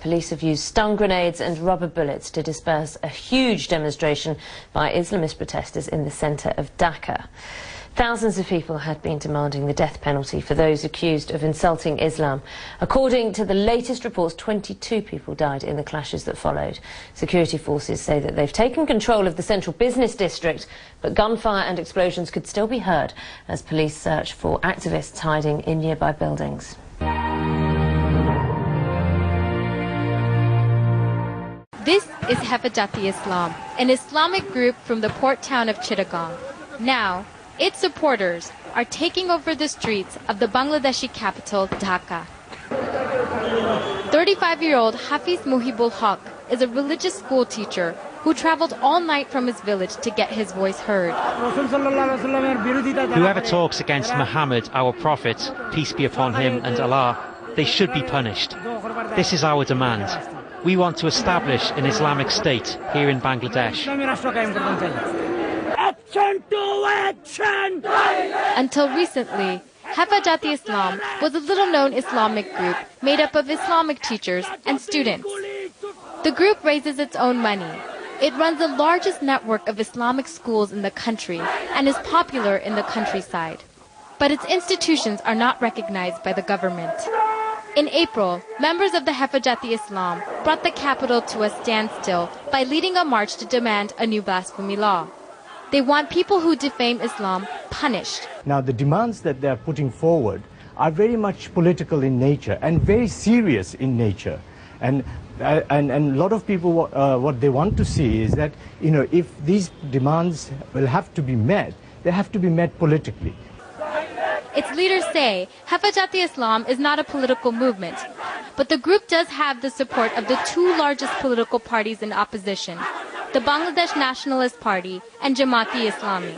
police have used stun grenades and rubber bullets to disperse a huge demonstration by Islamist protesters in the centre of Dhaka. Thousands of people had been demanding the death penalty for those accused of insulting Islam. According to the latest reports, 22 people died in the clashes that followed. Security forces say that they've taken control of the central business district, but gunfire and explosions could still be heard as police search for activists hiding in nearby buildings. This is Hefajati Islam, an Islamic group from the port town of Chittagong. Now, its supporters are taking over the streets of the Bangladeshi capital, Dhaka. 35-year-old Hafiz Muhibul Haq is a religious school teacher who traveled all night from his village to get his voice heard. Whoever talks against Muhammad, our prophet, peace be upon him and Allah, they should be punished. This is our demand. We want to establish an Islamic state here in Bangladesh. Action to action! Until recently, Hefajati Islam was a little-known Islamic group made up of Islamic teachers and students. The group raises its own money. It runs the largest network of Islamic schools in the country and is popular in the countryside. But its institutions are not recognized by the government. In April, members of the Hefajati Islam brought the capital to a standstill by leading a march to demand a new blasphemy law. They want people who defame Islam punished. Now, the demands that they are putting forward are very much political in nature and very serious in nature. And a lot of people, what they want to see is that, if these demands will have to be met, they have to be met politically. Its leaders say Hefajati Islam is not a political movement, but the group does have the support of the two largest political parties in opposition, the Bangladesh Nationalist Party and Jamaat-e-Islami.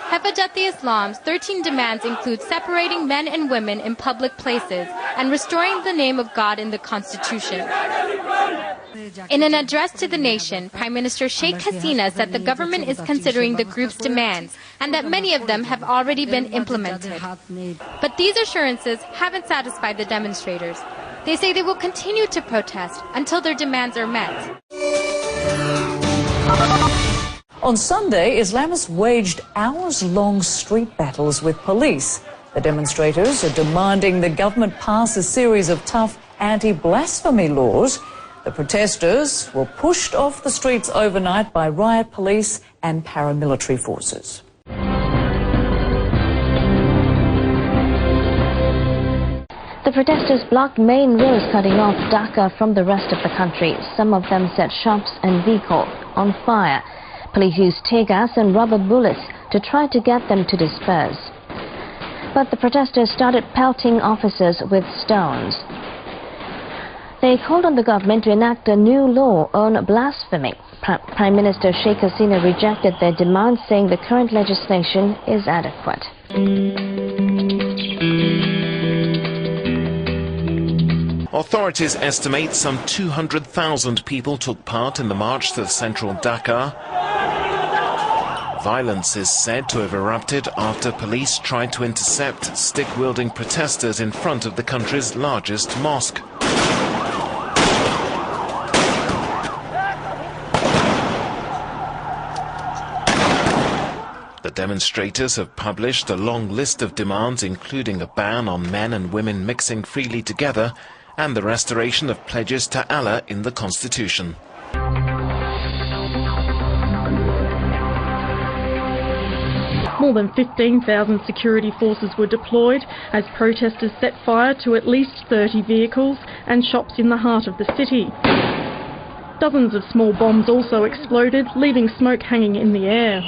Hefajati Islam's 13 demands include separating men and women in public places and restoring the name of God in the constitution. In an address to the nation, Prime Minister Sheikh Hasina said the government is considering the group's demands and that many of them have already been implemented. But these assurances haven't satisfied the demonstrators. They say they will continue to protest until their demands are met. On Sunday, Islamists waged hours-long street battles with police. The demonstrators are demanding the government pass a series of tough anti-blasphemy laws. The protesters were pushed off the streets overnight by riot police and paramilitary forces. The protesters blocked main roads cutting off Dhaka from the rest of the country. Some of them set shops and vehicles on fire. Police used tear gas and rubber bullets to try to get them to disperse. But the protesters started pelting officers with stones. They called on the government to enact a new law on blasphemy. Prime Minister Sheikh Hasina rejected their demand, saying the current legislation is adequate. Authorities estimate some 200,000 people took part in the march to central Dhaka. Violence is said to have erupted after police tried to intercept stick-wielding protesters in front of the country's largest mosque. The demonstrators have published a long list of demands, including a ban on men and women mixing freely together and the restoration of pledges to Allah in the Constitution. More than 15,000 security forces were deployed as protesters set fire to at least 30 vehicles and shops in the heart of the city. Dozens of small bombs also exploded, leaving smoke hanging in the air.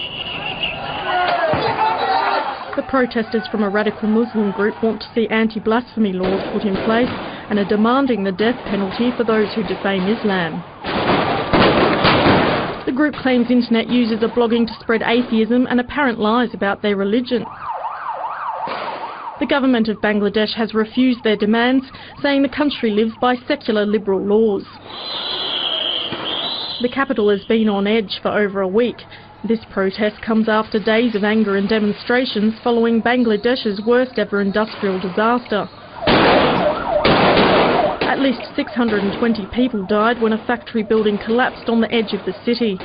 The protesters from a radical Muslim group want to see anti-blasphemy laws put in place and are demanding the death penalty for those who defame Islam. The group claims internet users are blogging to spread atheism and apparent lies about their religion. The government of Bangladesh has refused their demands, saying the country lives by secular liberal laws. The capital has been on edge for over a week. This protest comes after days of anger and demonstrations following Bangladesh's worst ever industrial disaster. At At least 620 people died when a factory building collapsed on the edge of the city.